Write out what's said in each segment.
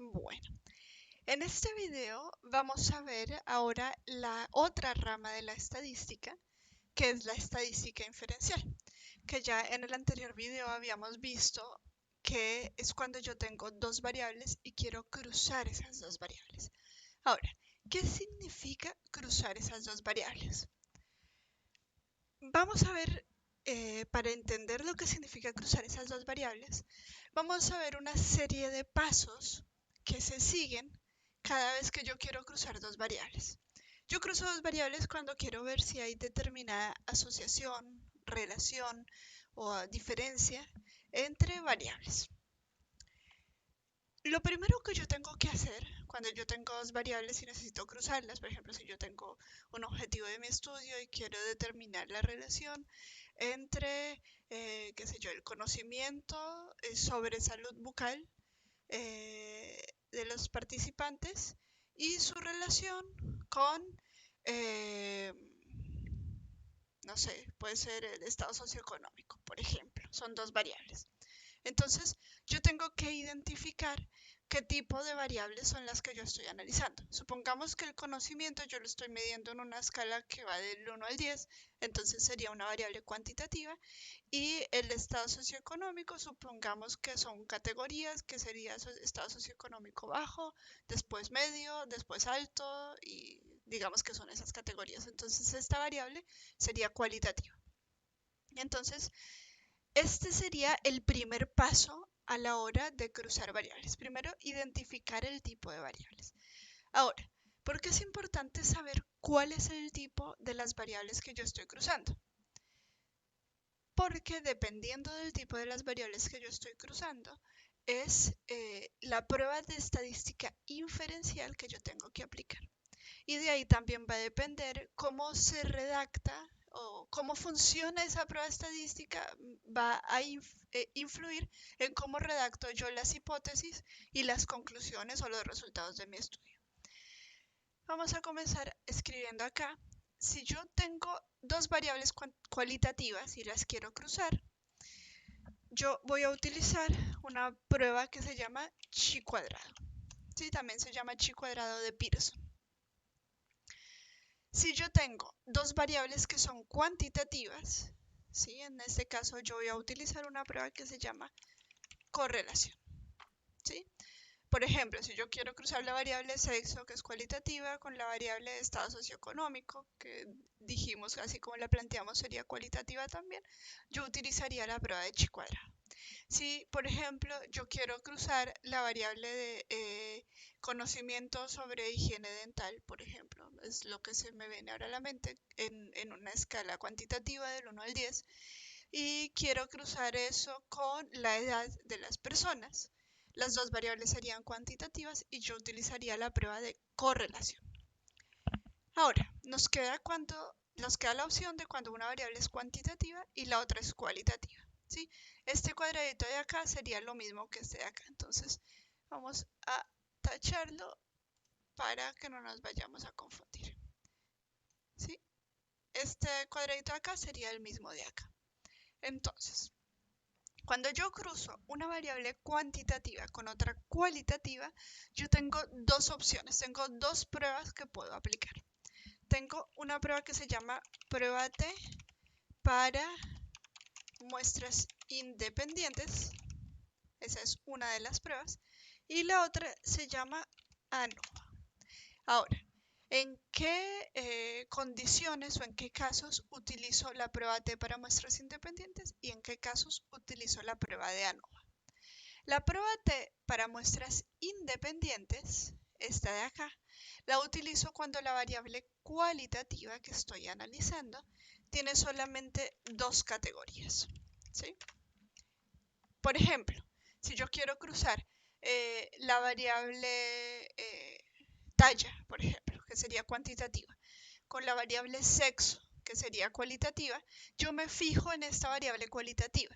Bueno, en este video vamos a ver ahora la otra rama de la estadística, que es la estadística inferencial, que ya en el anterior video habíamos visto que es cuando yo tengo dos variables y quiero cruzar esas dos variables. Ahora, ¿qué significa cruzar esas dos variables? Vamos a ver, para entender lo que significa cruzar esas dos variables, vamos a ver una serie de pasos que se siguen cada vez que yo quiero cruzar dos variables. Yo cruzo dos variables cuando quiero ver si hay determinada asociación, relación o diferencia entre variables. Lo primero que yo tengo que hacer cuando yo tengo dos variables y necesito cruzarlas, por ejemplo, si yo tengo un objetivo de mi estudio y quiero determinar la relación entre, qué sé yo, el conocimiento sobre salud bucal de los participantes y su relación con, eh, no sé, puede ser el estado socioeconómico, por ejemplo, son dos variables. Entonces, yo tengo que identificar qué tipo de variables son las que yo estoy analizando. Supongamos que el conocimiento yo lo estoy midiendo en una escala que va del 1 al 10, entonces sería una variable cuantitativa. Y el estado socioeconómico, supongamos que son categorías, que sería estado socioeconómico bajo, después medio, después alto, y digamos que son esas categorías. Entonces, esta variable sería cualitativa. Entonces, este sería el primer paso a la hora de cruzar variables. Primero, identificar el tipo de variables. Ahora, ¿por qué es importante saber cuál es el tipo de las variables que yo estoy cruzando? Porque dependiendo del tipo de las variables que yo estoy cruzando, es la prueba de estadística inferencial que yo tengo que aplicar. Y de ahí también va a depender cómo se redacta o cómo funciona esa prueba estadística, va a influir en cómo redacto yo las hipótesis y las conclusiones o los resultados de mi estudio. Vamos a comenzar escribiendo acá. Si yo tengo dos variables cualitativas y las quiero cruzar, yo voy a utilizar una prueba que se llama chi cuadrado. Sí, también se llama chi cuadrado de Pearson. Si yo tengo dos variables que son cuantitativas, ¿sí? En este caso yo voy a utilizar una prueba que se llama correlación. ¿Sí? Por ejemplo, si yo quiero cruzar la variable sexo, que es cualitativa, con la variable de estado socioeconómico, que dijimos así como la planteamos sería cualitativa también, yo utilizaría la prueba de chi cuadrado. Si, por ejemplo, yo quiero cruzar la variable de conocimiento sobre higiene dental, por ejemplo, es lo que se me viene ahora a la mente en una escala cuantitativa del 1 al 10, y quiero cruzar eso con la edad de las personas. Las dos variables serían cuantitativas y yo utilizaría la prueba de correlación. Ahora, nos queda la opción de cuando una variable es cuantitativa y la otra es cualitativa. ¿Sí? Este cuadradito de acá sería lo mismo que este de acá. Entonces, vamos a tacharlo para que no nos vayamos a confundir. ¿Sí? Este cuadradito de acá sería el mismo de acá. Entonces, cuando yo cruzo una variable cuantitativa con otra cualitativa, yo tengo dos opciones, tengo dos pruebas que puedo aplicar. Tengo una prueba que se llama prueba T para muestras independientes. Esa es una de las pruebas. Y la otra se llama ANOVA. Ahora, ¿en qué condiciones o en qué casos utilizo la prueba T para muestras independientes y en qué casos utilizo la prueba de ANOVA? La prueba T para muestras independientes, esta de acá, la utilizo cuando la variable cualitativa que estoy analizando tiene solamente dos categorías. ¿Sí? Por ejemplo, si yo quiero cruzar la variable talla, por ejemplo, que sería cuantitativa, con la variable sexo, que sería cualitativa, yo me fijo en esta variable cualitativa.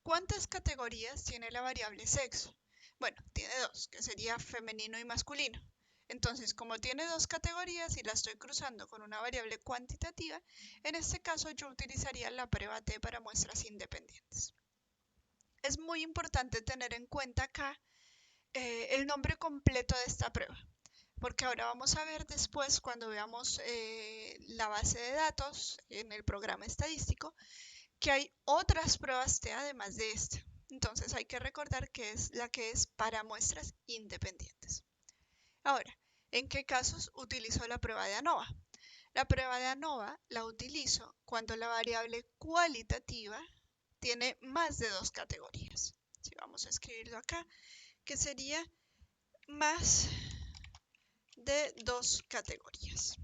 ¿Cuántas categorías tiene la variable sexo? Bueno, tiene dos, que sería femenino y masculino. Entonces, como tiene dos categorías y la estoy cruzando con una variable cuantitativa, en este caso yo utilizaría la prueba T para muestras independientes. Es muy importante tener en cuenta acá el nombre completo de esta prueba, porque ahora vamos a ver después cuando veamos la base de datos en el programa estadístico que hay otras pruebas T además de esta. Entonces hay que recordar que es la que es para muestras independientes. Ahora, ¿en qué casos utilizo la prueba de ANOVA? La prueba de ANOVA la utilizo cuando la variable cualitativa tiene más de 2 categorías. Si vamos a escribirlo acá, que sería más de 2 categorías.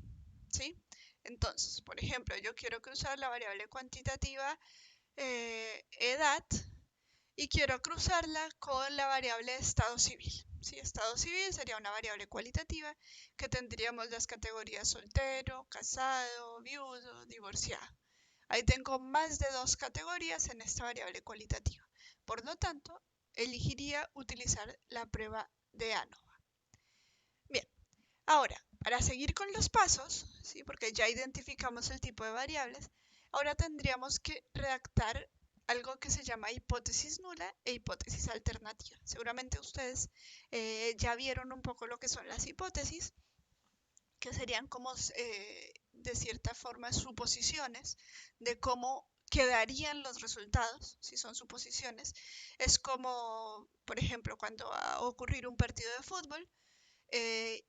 ¿Sí? Entonces, por ejemplo, yo quiero cruzar la variable cuantitativa edad y quiero cruzarla con la variable estado civil. ¿Sí? Estado civil sería una variable cualitativa que tendríamos las categorías soltero, casado, viudo, divorciado. Ahí tengo más de 2 categorías en esta variable cualitativa. Por lo tanto, elegiría utilizar la prueba de ANOVA. Bien, ahora, para seguir con los pasos, ¿sí? Porque ya identificamos el tipo de variables, ahora tendríamos que redactar algo que se llama hipótesis nula e hipótesis alternativa. Seguramente ustedes ya vieron un poco lo que son las hipótesis, que serían como de cierta forma suposiciones de cómo quedarían los resultados, si son suposiciones. Es como, por ejemplo, cuando va a ocurrir un partido de fútbol,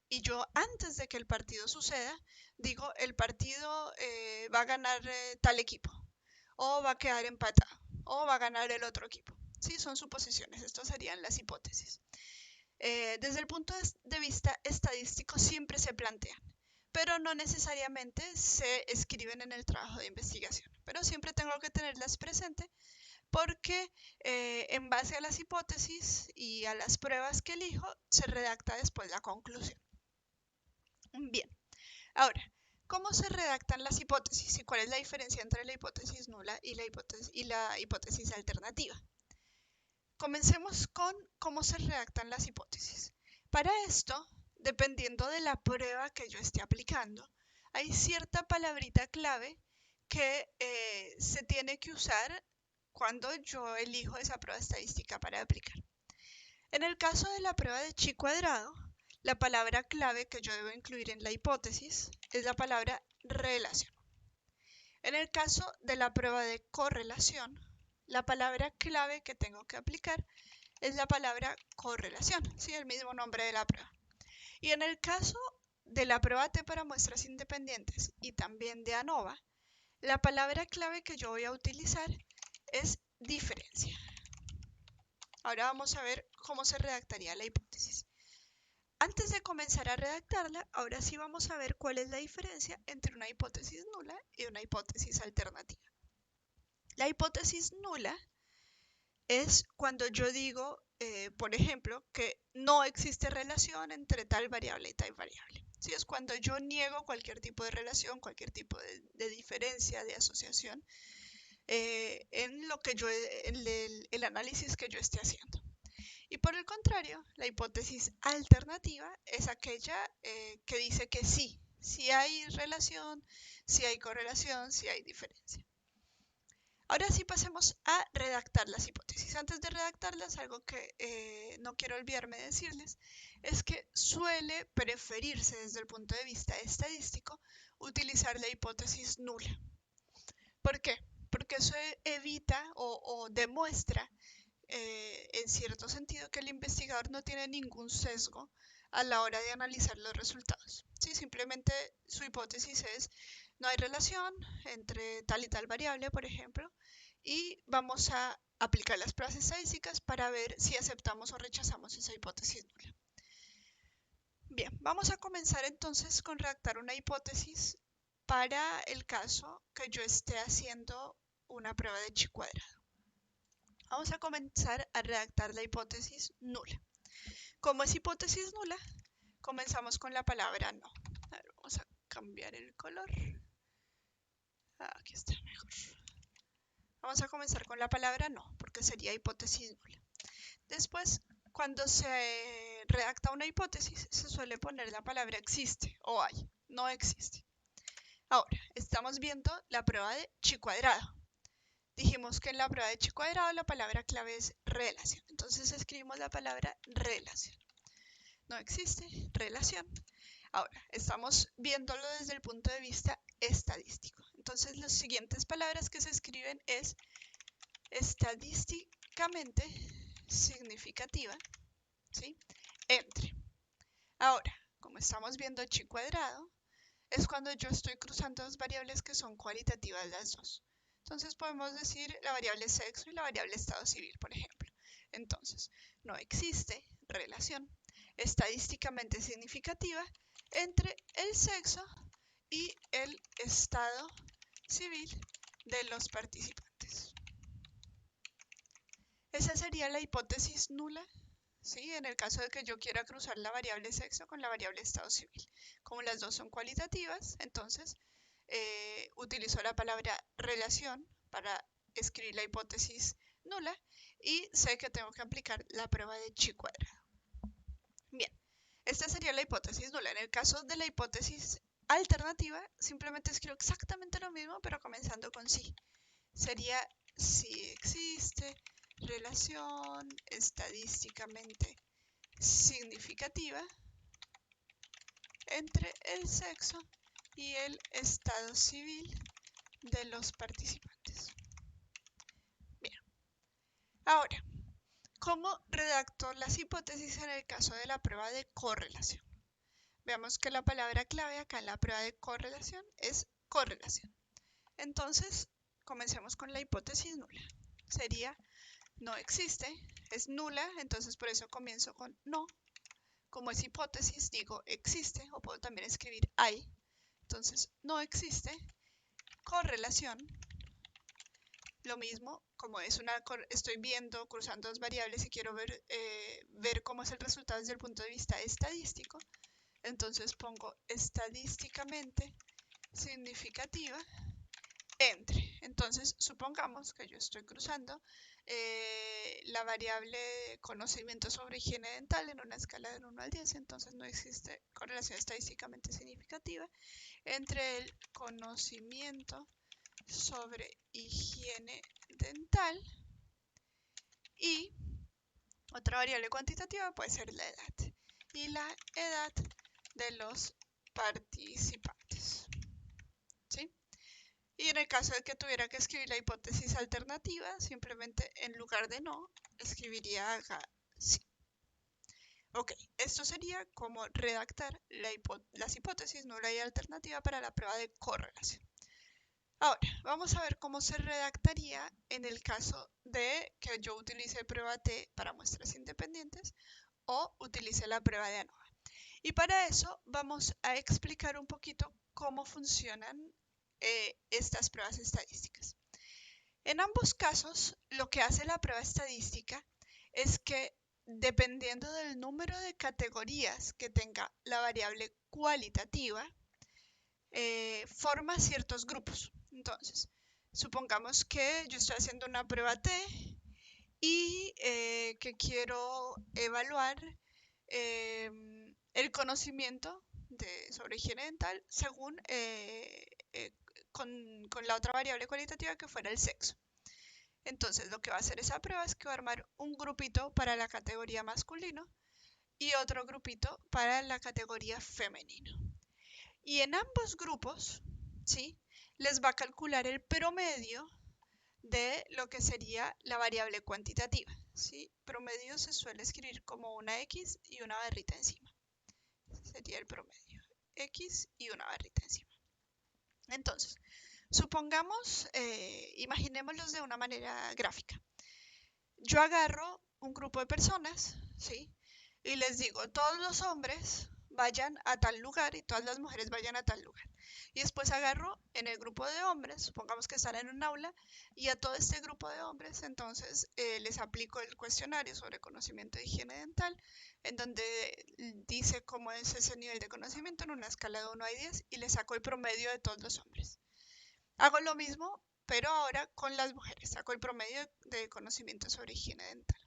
y yo antes de que el partido suceda, digo, el partido va a ganar tal equipo, o va a quedar empatado, o va a ganar el otro equipo. Sí, son suposiciones, estas serían las hipótesis. Desde el punto de vista estadístico siempre se plantean, pero no necesariamente se escriben en el trabajo de investigación, pero siempre tengo que tenerlas presente porque en base a las hipótesis y a las pruebas que elijo, se redacta después la conclusión. Bien, ahora, ¿cómo se redactan las hipótesis y cuál es la diferencia entre la hipótesis nula y la hipótesis alternativa? Comencemos con cómo se redactan las hipótesis. Para esto, dependiendo de la prueba que yo esté aplicando, hay cierta palabrita clave que se tiene que usar cuando yo elijo esa prueba estadística para aplicar. En el caso de la prueba de chi cuadrado, la palabra clave que yo debo incluir en la hipótesis es la palabra relación. En el caso de la prueba de correlación, la palabra clave que tengo que aplicar es la palabra correlación, ¿sí? El mismo nombre de la prueba. Y en el caso de la prueba T para muestras independientes y también de ANOVA, la palabra clave que yo voy a utilizar es diferencia. Ahora vamos a ver cómo se redactaría la hipótesis. Antes de comenzar a redactarla, ahora sí vamos a ver cuál es la diferencia entre una hipótesis nula y una hipótesis alternativa. La hipótesis nula es cuando yo digo, por ejemplo, que no existe relación entre tal variable y tal variable. ¿Sí? Es cuando yo niego cualquier tipo de relación, cualquier tipo de diferencia, de asociación en lo que el análisis que yo esté haciendo. Y por el contrario, la hipótesis alternativa es aquella que dice que sí hay relación, sí hay correlación, sí hay diferencia. Ahora sí pasemos a redactar las hipótesis. Antes de redactarlas, algo que no quiero olvidarme de decirles es que suele preferirse desde el punto de vista estadístico utilizar la hipótesis nula. ¿Por qué? Porque eso evita o demuestra en cierto sentido que el investigador no tiene ningún sesgo a la hora de analizar los resultados. ¿Sí? Simplemente su hipótesis es no hay relación entre tal y tal variable, por ejemplo, y vamos a aplicar las pruebas estadísticas para ver si aceptamos o rechazamos esa hipótesis nula. Bien, vamos a comenzar entonces con redactar una hipótesis para el caso que yo esté haciendo una prueba de chi cuadrado. Vamos a comenzar a redactar la hipótesis nula. Como es hipótesis nula, comenzamos con la palabra no. A ver, vamos a cambiar el color. Aquí está mejor. Vamos a comenzar con la palabra no, porque sería hipótesis nula. Después, cuando se redacta una hipótesis, se suele poner la palabra existe o hay, no existe. Ahora, estamos viendo la prueba de chi cuadrado. Dijimos que en la prueba de chi cuadrado la palabra clave es relación. Entonces escribimos la palabra relación. no existe relación. Ahora, estamos viéndolo desde el punto de vista estadístico. Entonces, las siguientes palabras que se escriben es estadísticamente significativa, ¿sí? Entre. Ahora, como estamos viendo chi cuadrado, es cuando yo estoy cruzando dos variables que son cualitativas las dos. Entonces podemos decir la variable sexo y la variable estado civil, por ejemplo. Entonces, no existe relación estadísticamente significativa entre el sexo y el estado civil de los participantes. Esa sería la hipótesis nula, ¿sí? En el caso de que yo quiera cruzar la variable sexo con la variable estado civil. Como las dos son cualitativas, entonces utilizo la palabra relación para escribir la hipótesis nula y sé que tengo que aplicar la prueba de chi cuadrado. Bien, esta sería la hipótesis nula. En el caso de la hipótesis alternativa, simplemente escribo exactamente lo mismo, pero comenzando con sí. Sería si existe relación estadísticamente significativa entre el sexo y el estado civil de los participantes. Bien, ahora, ¿cómo redacto las hipótesis en el caso de la prueba de correlación? Veamos que la palabra clave acá en la prueba de correlación es correlación. Entonces, comencemos con la hipótesis nula. Sería no existe, es nula, entonces por eso comienzo con no. Como es hipótesis, digo existe, o puedo también escribir hay. Entonces, no existe correlación. Lo mismo, como es estoy viendo, cruzando dos variables y quiero ver cómo es el resultado desde el punto de vista estadístico, entonces pongo estadísticamente significativa entre. Entonces, supongamos que yo estoy cruzando la variable conocimiento sobre higiene dental en una escala del 1 al 10, entonces no existe correlación estadísticamente significativa entre el conocimiento sobre higiene dental y otra variable cuantitativa puede ser la edad y la edad de los participantes, ¿sí? Y en el caso de que tuviera que escribir la hipótesis alternativa, simplemente en lugar de no, escribiría acá sí. Ok, esto sería como redactar las hipótesis nula y alternativa para la prueba de correlación. Ahora, vamos a ver cómo se redactaría en el caso de que yo utilice prueba T para muestras independientes o utilice la prueba de ANOVA. Y para eso vamos a explicar un poquito cómo funcionan estas pruebas estadísticas. En ambos casos, lo que hace la prueba estadística es que dependiendo del número de categorías que tenga la variable cualitativa, forma ciertos grupos. Entonces, supongamos que yo estoy haciendo una prueba T y que quiero evaluar el conocimiento sobre higiene dental según con la otra variable cualitativa que fuera el sexo. Entonces lo que va a hacer esa prueba es que va a armar un grupito para la categoría masculino y otro grupito para la categoría femenino. Y en ambos grupos, ¿sí?, les va a calcular el promedio de lo que sería la variable cuantitativa, ¿sí? Promedio se suele escribir como una X y una barrita encima. Sería el promedio. X y una barrita encima. Entonces, supongamos, imaginémoslos de una manera gráfica. Yo agarro un grupo de personas, ¿sí?, y les digo, todos los hombres vayan a tal lugar y todas las mujeres vayan a tal lugar. Y después agarro en el grupo de hombres, supongamos que están en un aula, y a todo este grupo de hombres, entonces les aplico el cuestionario sobre conocimiento de higiene dental, en donde dice cómo es ese nivel de conocimiento en una escala de 1 a 10 y les saco el promedio de todos los hombres. Hago lo mismo, pero ahora con las mujeres, saco el promedio de conocimiento sobre higiene dental.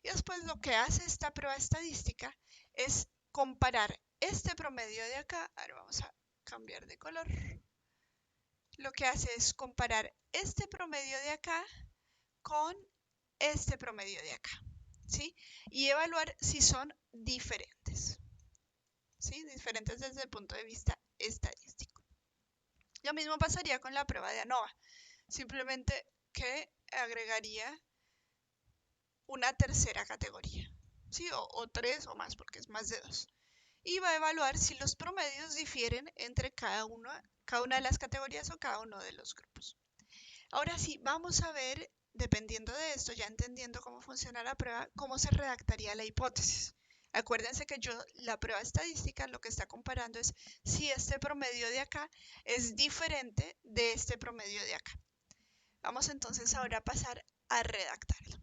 Y después lo que hace esta prueba estadística es comparar este promedio de acá, ahora vamos a cambiar de color, lo que hace es comparar este promedio de acá con este promedio de acá, ¿sí?, y evaluar si son diferentes. diferentes, ¿sí? Diferentes desde el punto de vista estadístico. Lo mismo pasaría con la prueba de ANOVA, simplemente que agregaría una tercera categoría, ¿sí? O tres o más, porque es más de dos. Y va a evaluar si los promedios difieren entre cada una de las categorías o cada uno de los grupos. Ahora sí, vamos a ver, dependiendo de esto, ya entendiendo cómo funciona la prueba, cómo se redactaría la hipótesis. Acuérdense que la prueba estadística lo que está comparando es si este promedio de acá es diferente de este promedio de acá. Vamos entonces ahora a pasar a redactarlo.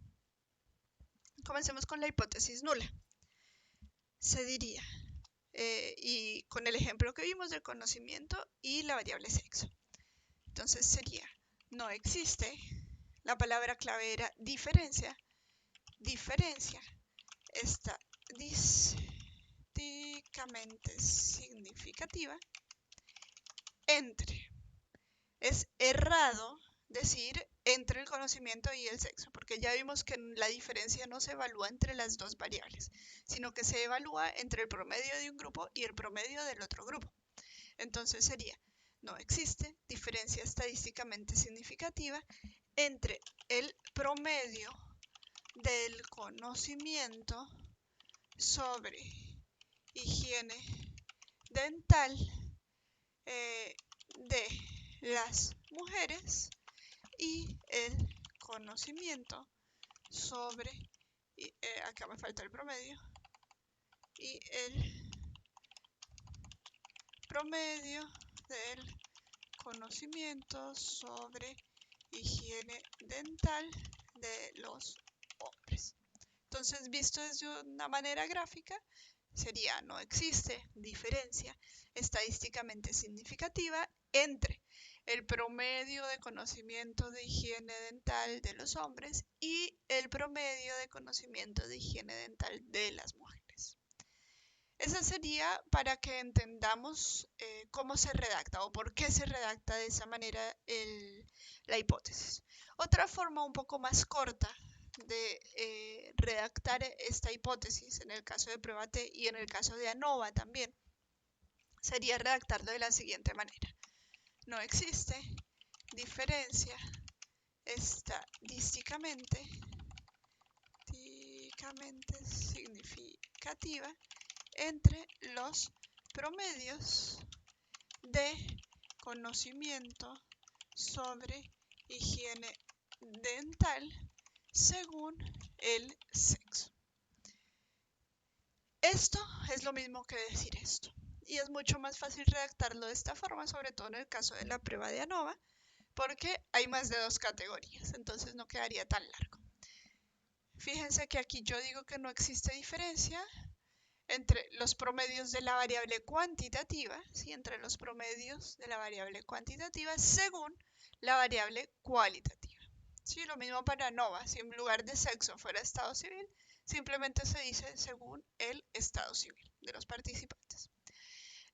Comencemos con la hipótesis nula. Se diría, y con el ejemplo que vimos del conocimiento y la variable sexo. Entonces sería, no existe, la palabra clave era diferencia, diferencia estadísticamente significativa entre. Es errado decir entre el conocimiento y el sexo, porque ya vimos que la diferencia no se evalúa entre las dos variables, sino que se evalúa entre el promedio de un grupo y el promedio del otro grupo. Entonces sería, no existe diferencia estadísticamente significativa entre el promedio del conocimiento sobre higiene dental de las mujeres y el conocimiento sobre, acá me falta el promedio, y el promedio del conocimiento sobre higiene dental de los hombres. Entonces, visto desde una manera gráfica, sería no existe diferencia estadísticamente significativa entre el promedio de conocimiento de higiene dental de los hombres y el promedio de conocimiento de higiene dental de las mujeres. Esa sería para que entendamos cómo se redacta o por qué se redacta de esa manera la hipótesis. Otra forma un poco más corta de redactar esta hipótesis en el caso de prueba T y en el caso de ANOVA también sería redactarlo de la siguiente manera. No existe diferencia estadísticamente significativa entre los promedios de conocimiento sobre higiene dental según el sexo. Esto es lo mismo que decir esto, y es mucho más fácil redactarlo de esta forma, sobre todo en el caso de la prueba de ANOVA, porque hay más de dos categorías, entonces no quedaría tan largo. Fíjense que aquí yo digo que no existe diferencia entre los promedios de la variable cuantitativa, ¿sí? Entre los promedios de la variable cuantitativa según la variable cualitativa. ¿Sí? Lo mismo para ANOVA, si en lugar de sexo fuera estado civil, simplemente se dice según el estado civil de los participantes.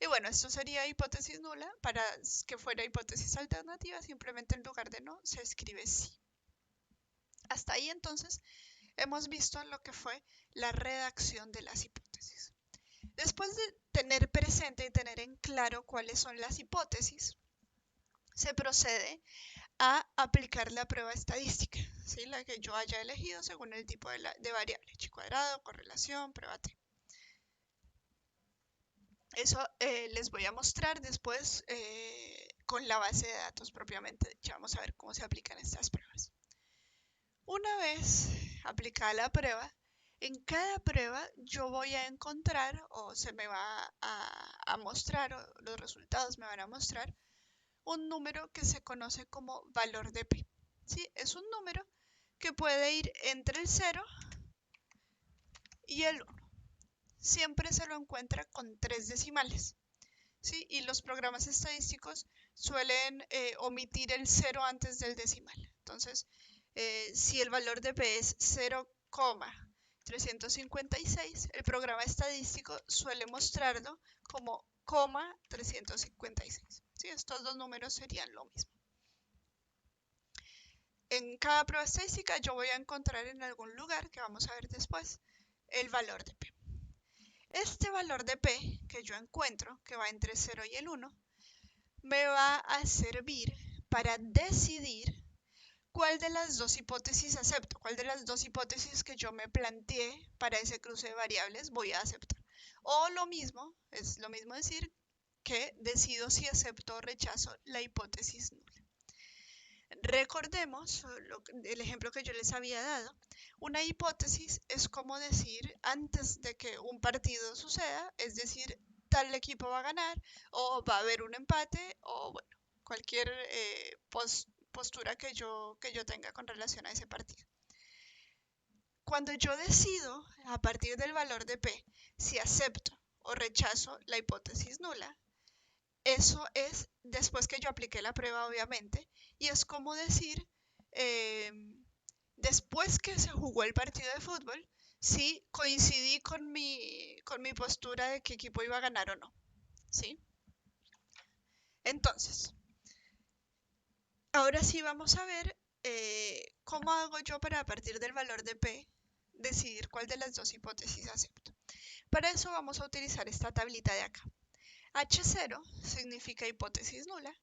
Y bueno, esto sería hipótesis nula. Para que fuera hipótesis alternativa, simplemente en lugar de no, se escribe sí. Hasta ahí entonces hemos visto lo que fue la redacción de las hipótesis. Después de tener presente y tener en claro cuáles son las hipótesis, se procede a aplicar la prueba estadística, ¿sí? La que yo haya elegido según el tipo de variable, chi cuadrado, correlación, prueba T. Eso les voy a mostrar después con la base de datos propiamente. Ya vamos a ver cómo se aplican estas pruebas. Una vez aplicada la prueba, en cada prueba yo voy a encontrar o se me va a mostrar, o los resultados me van a mostrar, un número que se conoce como valor de P. ¿Sí? Es un número que puede ir entre el 0 y el 1. Siempre se lo encuentra con 3 decimales. ¿Sí? Y los programas estadísticos suelen omitir el 0 antes del decimal. Entonces, si el valor de P es 0,356, el programa estadístico suele mostrarlo como 356. ¿Sí? Estos dos números serían lo mismo. En cada prueba estadística yo voy a encontrar en algún lugar, que vamos a ver después, el valor de P. Este valor de P que yo encuentro, que va entre 0 y el 1, me va a servir para decidir cuál de las dos hipótesis acepto, cuál de las dos hipótesis que yo me planteé para ese cruce de variables voy a aceptar. O lo mismo, es lo mismo decir que decido si acepto o rechazo la hipótesis nula. Recordemos el ejemplo que yo les había dado. Una hipótesis es como decir antes de que un partido suceda, es decir, tal equipo va a ganar o va a haber un empate o bueno, cualquier postura que yo tenga con relación a ese partido. Cuando yo decido a partir del valor de P si acepto o rechazo la hipótesis nula, eso es después que yo apliqué la prueba, obviamente, y es como decir, después que se jugó el partido de fútbol, si coincidí con mi postura de qué equipo iba a ganar o no, ¿sí? Entonces, ahora sí vamos a ver cómo hago yo para a partir del valor de P decidir cuál de las dos hipótesis acepto. Para eso vamos a utilizar esta tablita de acá. H0 significa hipótesis nula,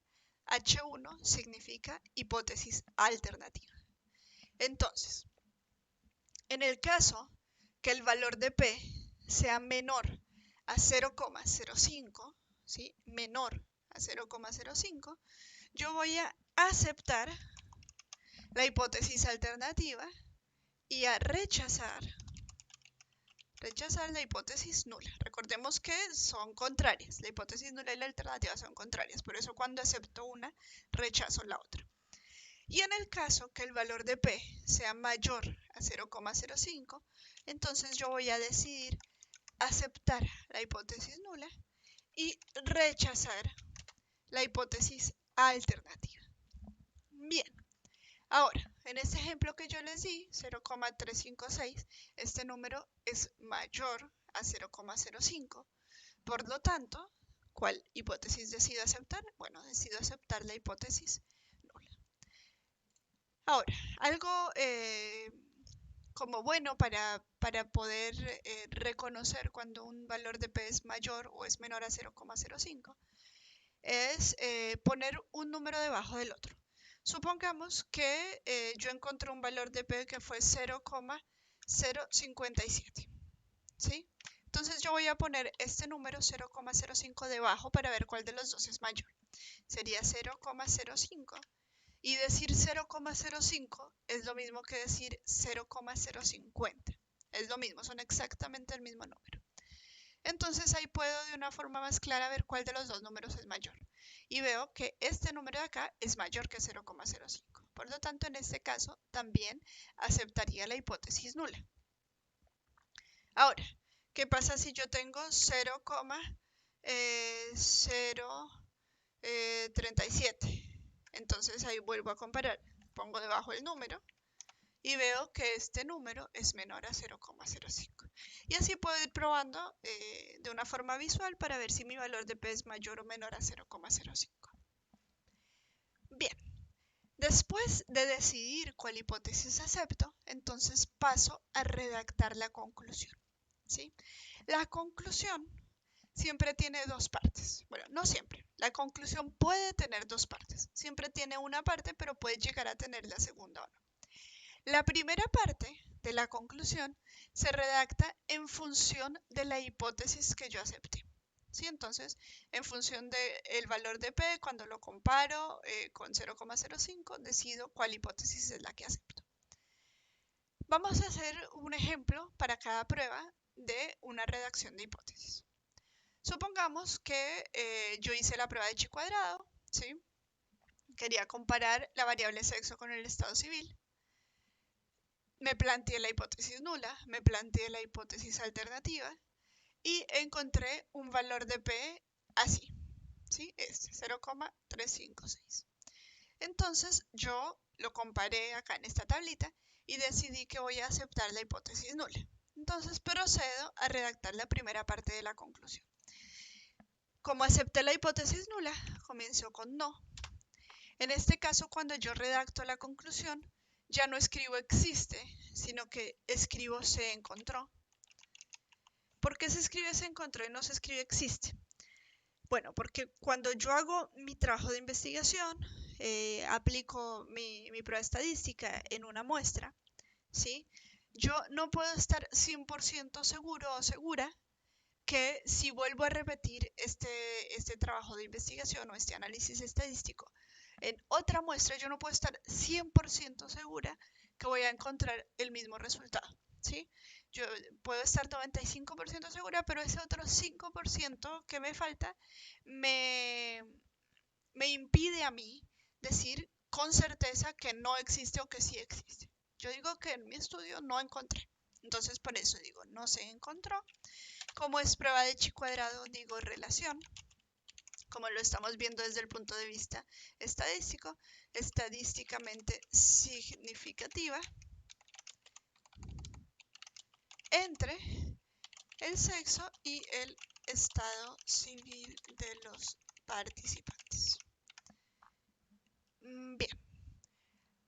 H1 significa hipótesis alternativa. Entonces, en el caso que el valor de P sea menor a 0,05, ¿sí? Menor a 0,05, yo voy a aceptar la hipótesis alternativa y a rechazar la hipótesis nula. Recordemos que son contrarias. La hipótesis nula y la alternativa son contrarias. Por eso cuando acepto una, rechazo la otra. Y en el caso que el valor de P sea mayor a 0,05, entonces yo voy a decidir aceptar la hipótesis nula y rechazar la hipótesis alternativa. Bien. Ahora, en este ejemplo que yo les di, 0,356, este número es mayor a 0,05. Por lo tanto, ¿cuál hipótesis decido aceptar? Bueno, decido aceptar la hipótesis nula. Ahora, algo como bueno para poder reconocer cuando un valor de P es mayor o es menor a 0,05 es poner un número debajo del otro. Supongamos que yo encontré un valor de P que fue 0,057, ¿sí? Entonces yo voy a poner este número 0,05 debajo para ver cuál de los dos es mayor. Sería 0,05 y decir 0,05 es lo mismo que decir 0,050. Es lo mismo, son exactamente el mismo número. Entonces ahí puedo de una forma más clara ver cuál de los dos números es mayor. Y veo que este número de acá es mayor que 0,05. Por lo tanto, en este caso también aceptaría la hipótesis nula. Ahora, ¿qué pasa si yo tengo 0,037? Entonces ahí vuelvo a comparar. Pongo debajo el número y veo que este número es menor a 0,05. Y así puedo ir probando de una forma visual para ver si mi valor de P es mayor o menor a 0,05. Bien, después de decidir cuál hipótesis acepto, entonces paso a redactar la conclusión, ¿sí? La conclusión siempre tiene dos partes. Bueno, no siempre. La conclusión puede tener dos partes. Siempre tiene una parte, pero puede llegar a tener la segunda o no. La primera parte de la conclusión se redacta en función de la hipótesis que yo acepté. ¿Sí? Entonces, en función del valor de P, cuando lo comparo con 0,05, decido cuál hipótesis es la que acepto. Vamos a hacer un ejemplo para cada prueba de una redacción de hipótesis. Supongamos que yo hice la prueba de chi cuadrado, ¿sí? Quería comparar la variable sexo con el estado civil. Me planteé la hipótesis nula, me planteé la hipótesis alternativa y encontré un valor de P así, ¿sí? Este, 0,356. Entonces yo lo comparé acá en esta tablita y decidí que voy a aceptar la hipótesis nula. Entonces procedo a redactar la primera parte de la conclusión. Como acepté la hipótesis nula, comienzo con no. En este caso, cuando yo redacto la conclusión, ya no escribo existe, sino que escribo se encontró. ¿Por qué se escribe se encontró y no se escribe existe? Bueno, porque cuando yo hago mi trabajo de investigación, aplico mi prueba estadística en una muestra, ¿sí? Yo no puedo estar 100% seguro o segura que si vuelvo a repetir este trabajo de investigación o este análisis estadístico en otra muestra, yo no puedo estar 100% segura que voy a encontrar el mismo resultado, ¿sí? Yo puedo estar 95% segura, pero ese otro 5% que me falta me, me impide a mí decir con certeza que no existe o que sí existe. Yo digo que en mi estudio no encontré. Entonces por eso digo, no se encontró. Como es prueba de chi cuadrado, digo relación. Como lo estamos viendo desde el punto de vista estadístico, estadísticamente significativa entre el sexo y el estado civil de los participantes. Bien,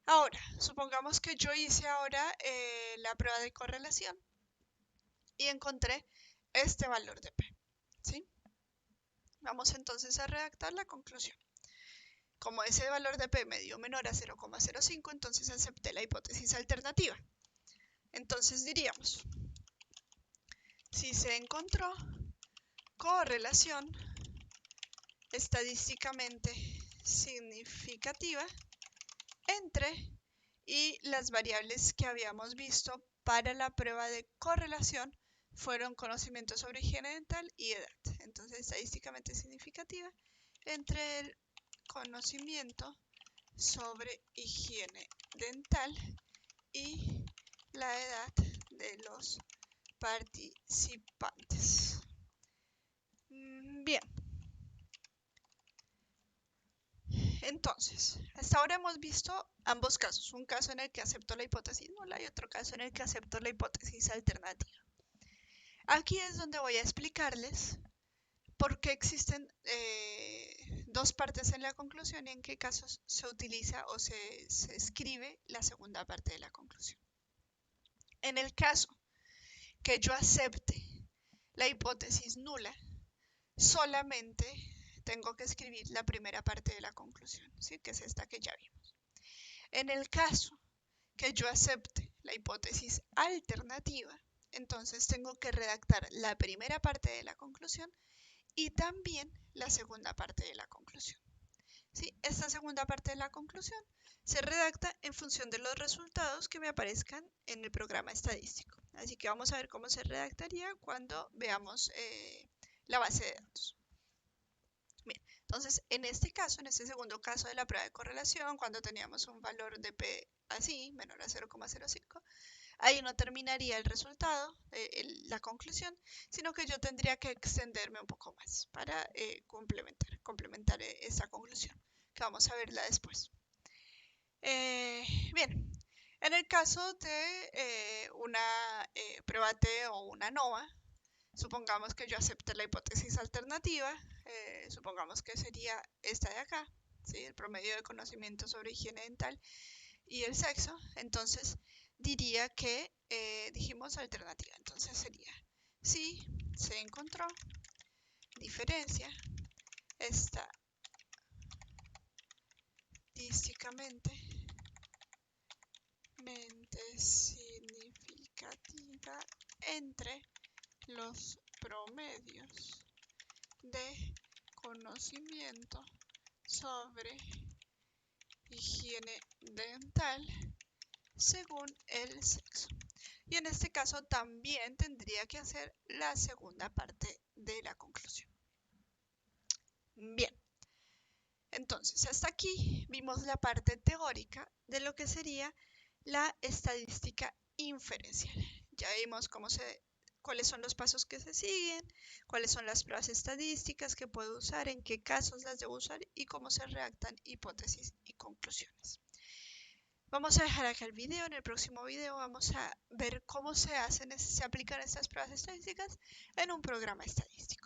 ahora, supongamos que yo hice ahora la prueba de correlación y encontré este valor de P, ¿sí? Vamos entonces a redactar la conclusión. Como ese valor de P me dio menor a 0,05, entonces acepté la hipótesis alternativa. Entonces diríamos, si se encontró correlación estadísticamente significativa entre y las variables que habíamos visto para la prueba de correlación fueron conocimiento sobre higiene dental y edad. Entonces, estadísticamente significativa entre el conocimiento sobre higiene dental y la edad de los participantes. Bien, entonces, hasta ahora hemos visto ambos casos, un caso en el que acepto la hipótesis nula y otro caso en el que acepto la hipótesis alternativa. Aquí es donde voy a explicarles por qué existen dos partes en la conclusión y en qué casos se utiliza o se escribe la segunda parte de la conclusión. En el caso que yo acepte la hipótesis nula, solamente tengo que escribir la primera parte de la conclusión, ¿sí? Que es esta que ya vimos. En el caso que yo acepte la hipótesis alternativa, entonces tengo que redactar la primera parte de la conclusión y también la segunda parte de la conclusión. ¿Sí? Esta segunda parte de la conclusión se redacta en función de los resultados que me aparezcan en el programa estadístico. Así que vamos a ver cómo se redactaría cuando veamos la base de datos. Bien, entonces en este caso, en este segundo caso de la prueba de correlación, cuando teníamos un valor de P así, menor a 0,05, ahí no terminaría el resultado, la conclusión, sino que yo tendría que extenderme un poco más para complementar esa conclusión, que vamos a verla después. Bien, en el caso de una prueba T o una NOVA, supongamos que yo acepte la hipótesis alternativa, supongamos que sería esta de acá, ¿sí? El promedio de conocimiento sobre higiene dental y el sexo, entonces diría que dijimos alternativa, entonces sería si se encontró diferencia estadísticamente significativa entre los promedios de conocimiento sobre higiene dental según el sexo. Y en este caso también tendría que hacer la segunda parte de la conclusión. Bien, entonces hasta aquí vimos la parte teórica de lo que sería la estadística inferencial. Ya vimos cuáles son los pasos que se siguen, cuáles son las pruebas estadísticas que puedo usar, en qué casos las debo usar y cómo se redactan hipótesis y conclusiones. Vamos a dejar acá el video. En el próximo video vamos a ver cómo se aplican estas pruebas estadísticas en un programa estadístico.